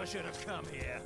I should have come here.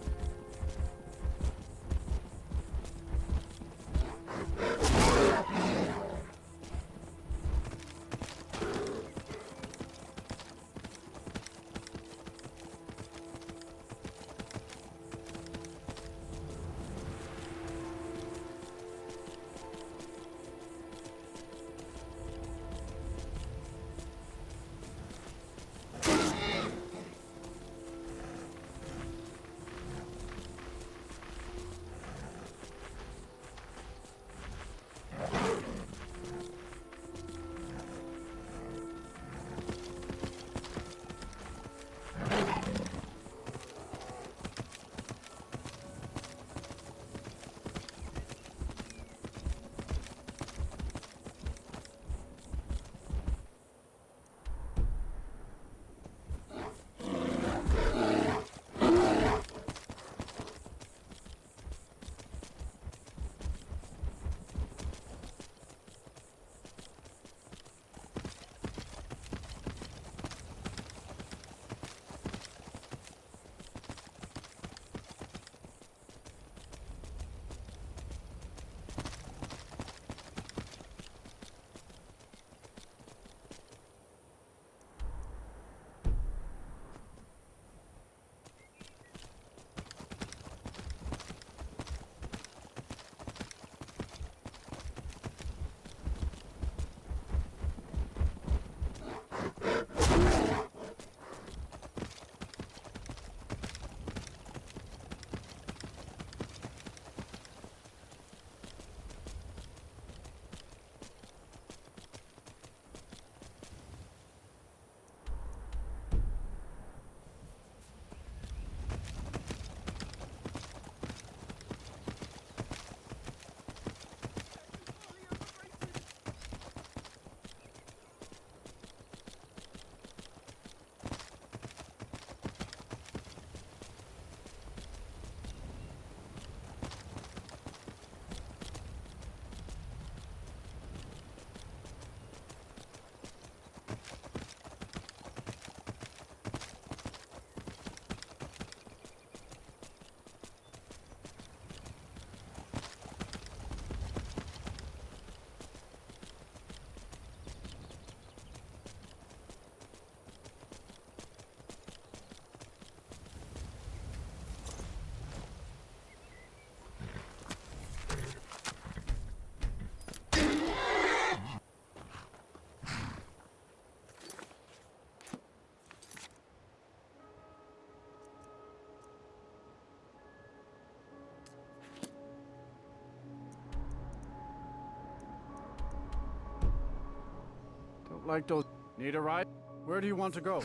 Like those. Need a ride? Where do you want to go?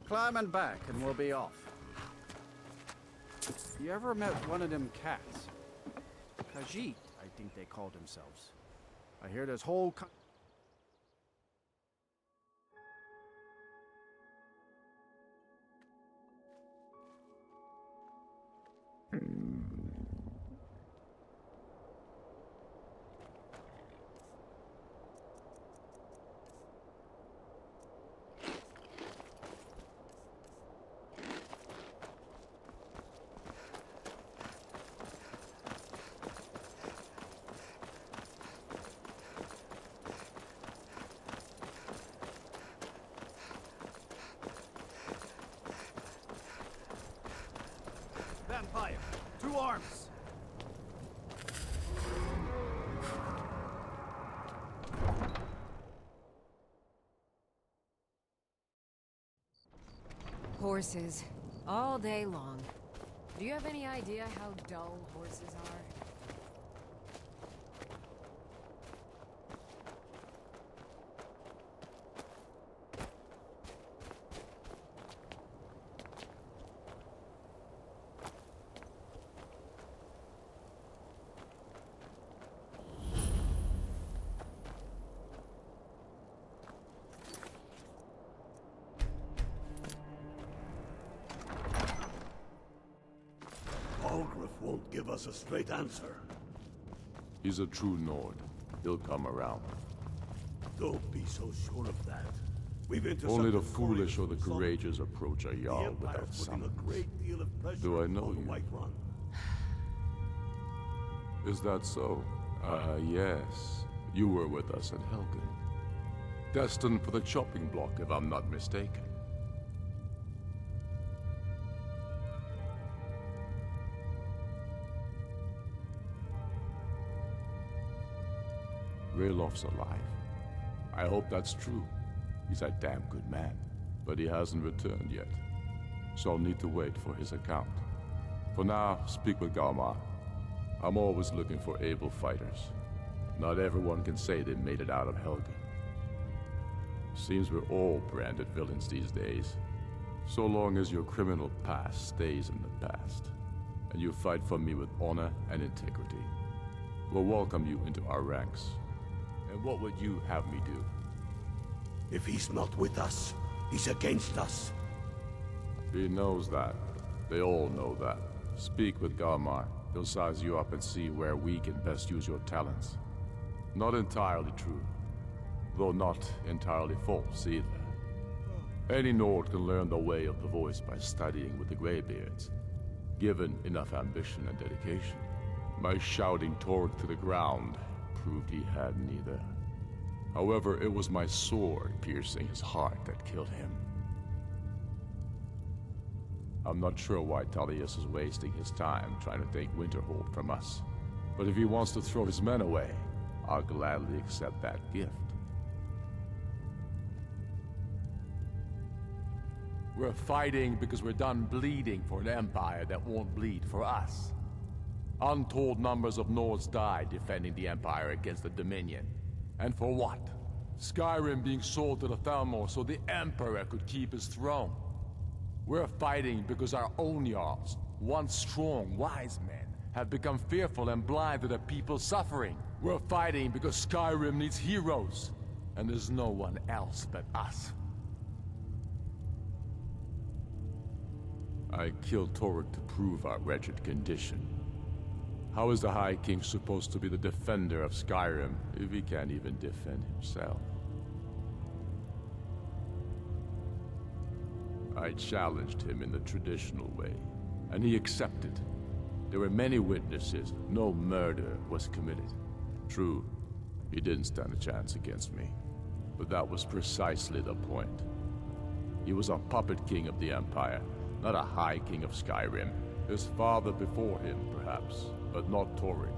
Climb and back and we'll be off. You ever met one of them cats? Khajiit, I think they call themselves. I hear this whole Vampire, 2 arms. Horses. All day long. Do you have any idea how dull horses are? Won't give us a straight answer. He's a true Nord. He'll come around. Don't be so sure of that. We've intercepted Only the couriers foolish or the from Solomon. courageous approach a The Jarl Empire's without putting summons. a great deal of pressure Do I know on the you? Whiterun. Is that so? Yes. You were with us at Helgen. Destined for the chopping block, if I'm not mistaken. Raylof's alive. I hope that's true. He's a damn good man, but he hasn't returned yet. So I'll need to wait for his account. For now, speak with Galmar. I'm always looking for able fighters. Not everyone can say they made it out of Helgen. Seems we're all branded villains these days. So long as your criminal past stays in the past, and you fight for me with honor and integrity, we'll welcome you into our ranks. And what would you have me do? If he's not with us, he's against us. He knows that. They all know that. Speak with Galmar. He'll size you up and see where we can best use your talents. Not entirely true, though not entirely false either. Any Nord can learn the way of the voice by studying with the Greybeards, given enough ambition and dedication. My shouting Torg to the ground proved he had neither. However, it was my sword piercing his heart that killed him. I'm not sure why Tullius is wasting his time trying to take Winterhold from us. But if he wants to throw his men away, I'll gladly accept that gift. We're fighting because we're done bleeding for an empire that won't bleed for us. Untold numbers of Nords died defending the Empire against the Dominion. And for what? Skyrim being sold to the Thalmor so the Emperor could keep his throne. We're fighting because our own Jarls, once strong, wise men, have become fearful and blind to the people's suffering. We're fighting because Skyrim needs heroes, and there's no one else but us. I killed Torg to prove our wretched condition. How is the High King supposed to be the defender of Skyrim if he can't even defend himself? I challenged him in the traditional way, and he accepted. There were many witnesses. No murder was committed. True, he didn't stand a chance against me, but that was precisely the point. He was a puppet king of the Empire, not a High King of Skyrim. His father before him, perhaps, but not Torg.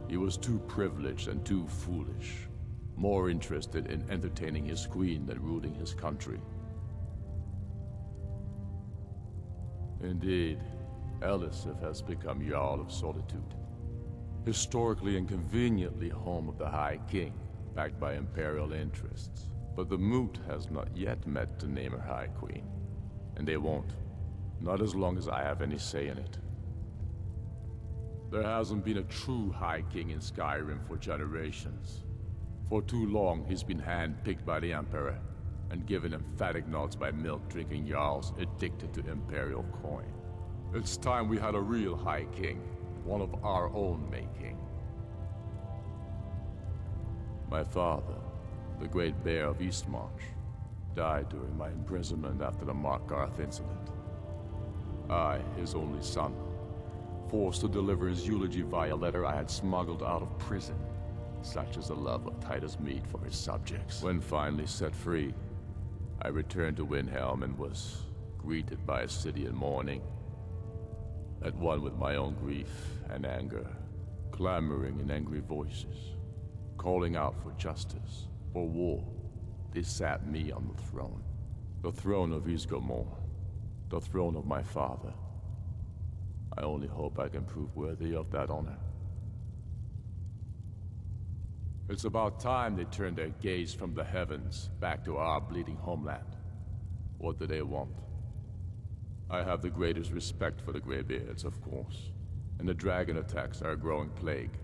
He was too privileged and too foolish, more interested in entertaining his queen than ruling his country. Indeed, Elisif has become Jarl of Solitude. Historically and conveniently home of the High King, backed by Imperial interests. But the Moot has not yet met to name her High Queen. And they won't. Not as long as I have any say in it. There hasn't been a true High King in Skyrim for generations. For too long, he's been hand-picked by the Emperor, and given emphatic nods by milk-drinking Jarls addicted to Imperial coin. It's time we had a real High King, one of our own making. My father, the Great Bear of Eastmarch, died during my imprisonment after the Markarth incident. I, his only son, forced to deliver his eulogy via letter I had smuggled out of prison, such is the love of Titus meat for his subjects. When finally set free, I returned to Windhelm and was greeted by a city in mourning, at one with my own grief and anger, clamoring in angry voices, calling out for justice, for war. They sat me on the throne of Ysgramor, the throne of my father. I only hope I can prove worthy of that honor. It's about time they turned their gaze from the heavens back to our bleeding homeland. What do they want? I have the greatest respect for the Greybeards, of course, and the dragon attacks are a growing plague.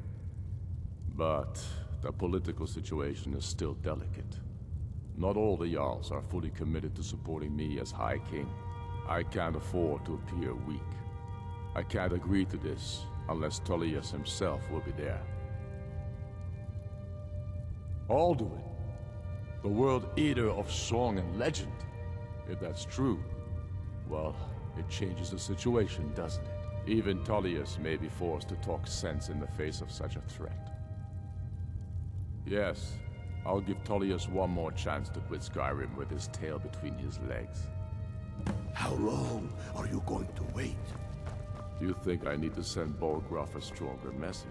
But the political situation is still delicate. Not all the Jarls are fully committed to supporting me as High King. I can't afford to appear weak. I can't agree to this unless Tullius himself will be there. I'll do it. The world eater of song and legend. If that's true, well, it changes the situation, doesn't it? Even Tullius may be forced to talk sense in the face of such a threat. Yes, I'll give Tullius one more chance to quit Skyrim with his tail between his legs. How long are you going to wait? You think I need to send Bolgraf a stronger message?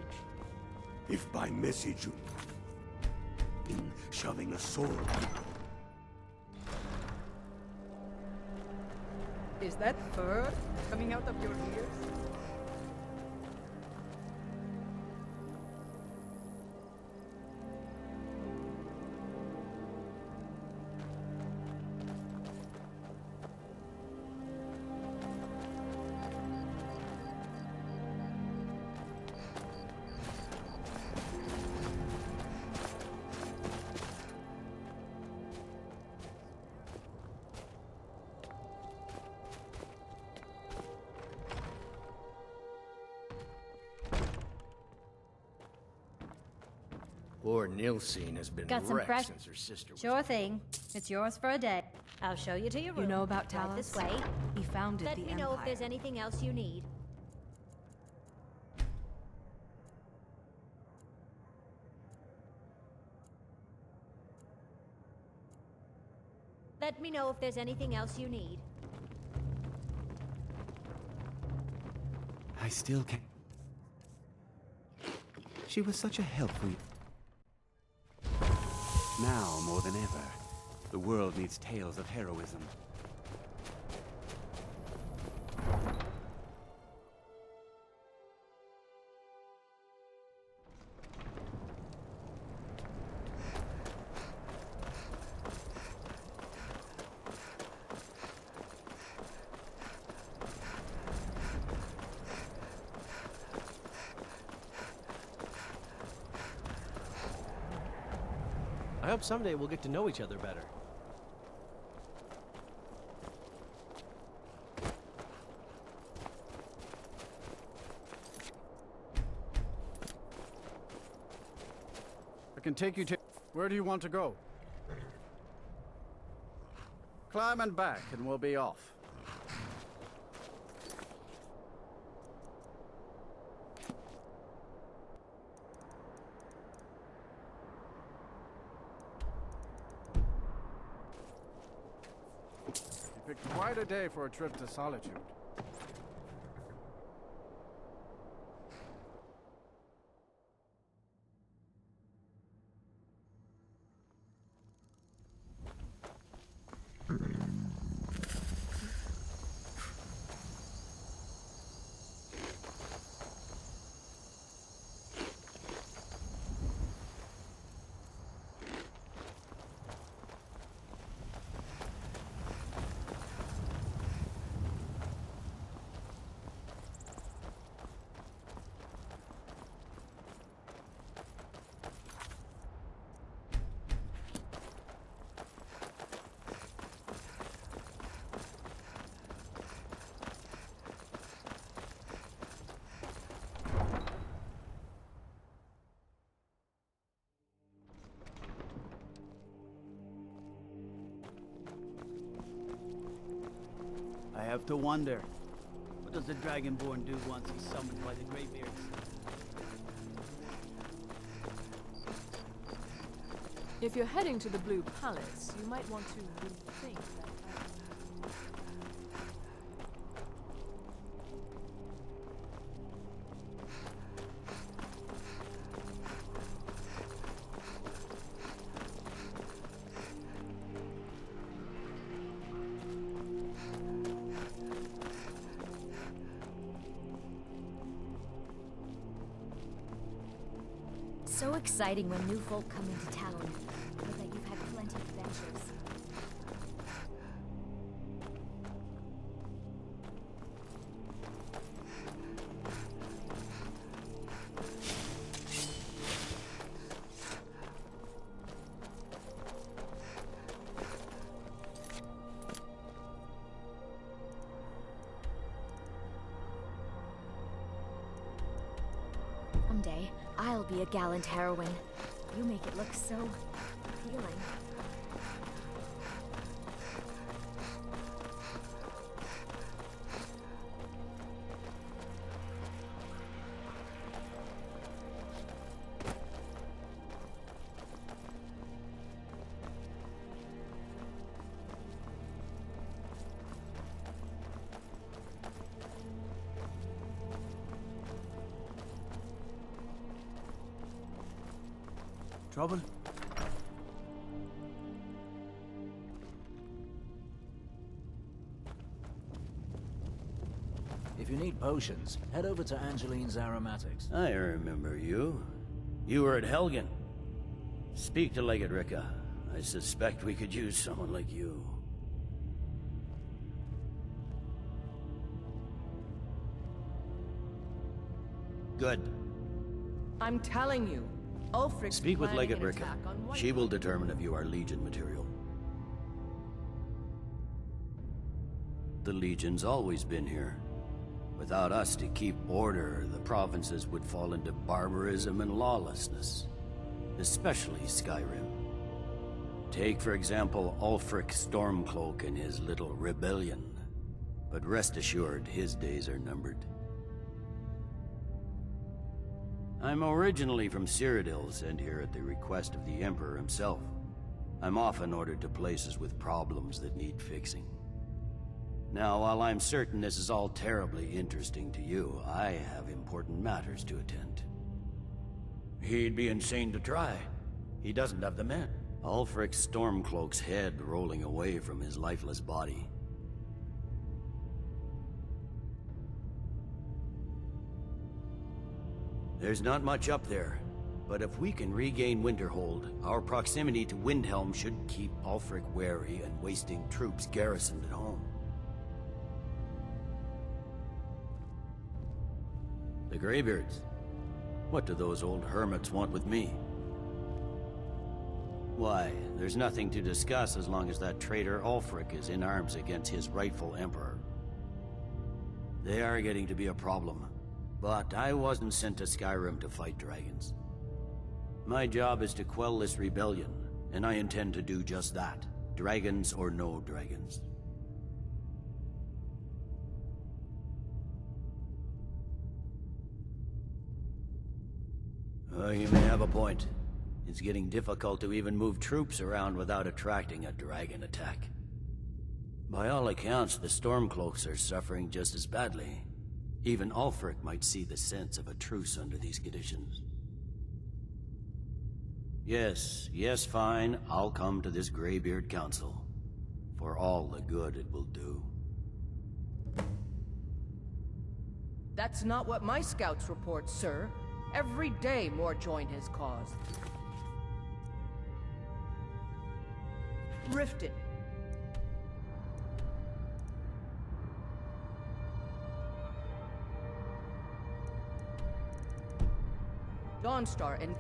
If by message you mean shoving a sword. Is that fur coming out of your ears? Poor Nilsine has been Got some wrecked fresh- since her sister was Sure thing. It's yours for a day. I'll show you to your room. You know about Right Talos? this way. He founded Let the me Empire. know if there's anything else you need. Let me know if there's anything else you need. I still can't. She was such a help for you. Now, more than ever, the world needs tales of heroism. I hope someday we'll get to know each other better. I can take you to... Where do you want to go? Climb and back, and we'll be off. You picked quite a day for a trip to Solitude. I have to wonder, what does the Dragonborn do once he's summoned by the Greybeards? If you're heading to the Blue Palace, you might want to rethink that. So exciting when new folk come into town. I bet you've had plenty of adventures. Someday, I'll be a gallant heroine. You make it look so appealing. Trouble? If you need potions, head over to Angeline's Aromatics. I remember you. You were at Helgen. Speak to Legate Ricka. I suspect we could use someone like you. Good. I'm telling you, Ulfric's Speak with planning Legate an Ricka. attack on one- She will determine if you are Legion material. The Legion's always been here. Without us to keep order, the provinces would fall into barbarism and lawlessness. Especially Skyrim. Take, for example, Ulfric Stormcloak and his little rebellion. But rest assured, his days are numbered. I'm originally from Cyrodiil, sent here at the request of the Emperor himself. I'm often ordered to places with problems that need fixing. Now, while I'm certain this is all terribly interesting to you, I have important matters to attend. He'd be insane to try. He doesn't have the men. Ulfric Stormcloak's head rolling away from his lifeless body. There's not much up there, but if we can regain Winterhold, our proximity to Windhelm should keep Ulfric wary and wasting troops garrisoned at home. The Greybeards. What do those old hermits want with me? Why, there's nothing to discuss as long as that traitor Ulfric is in arms against his rightful emperor. They are getting to be a problem, but I wasn't sent to Skyrim to fight dragons. My job is to quell this rebellion, and I intend to do just that, dragons or no dragons. You may have a point. It's getting difficult to even move troops around without attracting a dragon attack. By all accounts, the Stormcloaks are suffering just as badly. Even Ulfric might see the sense of a truce under these conditions. Yes, fine. I'll come to this Greybeard Council. For all the good it will do. That's not what my scouts report, sir. Every day more join his cause. Riften. Dawnstar and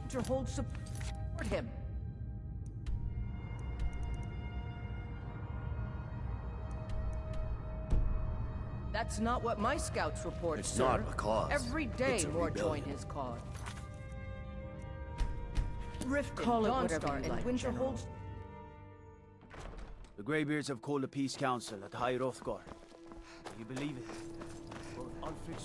Winterhold support him. That's not what my scouts report, It's sir. not a cause. Every day It's a more rebellion. join his cause. Riften, Call it whatever Dawnstar, you and like, Winterhold. The Greybeards have called a peace council at High Hrothgar. Do you believe it? Both Ulfric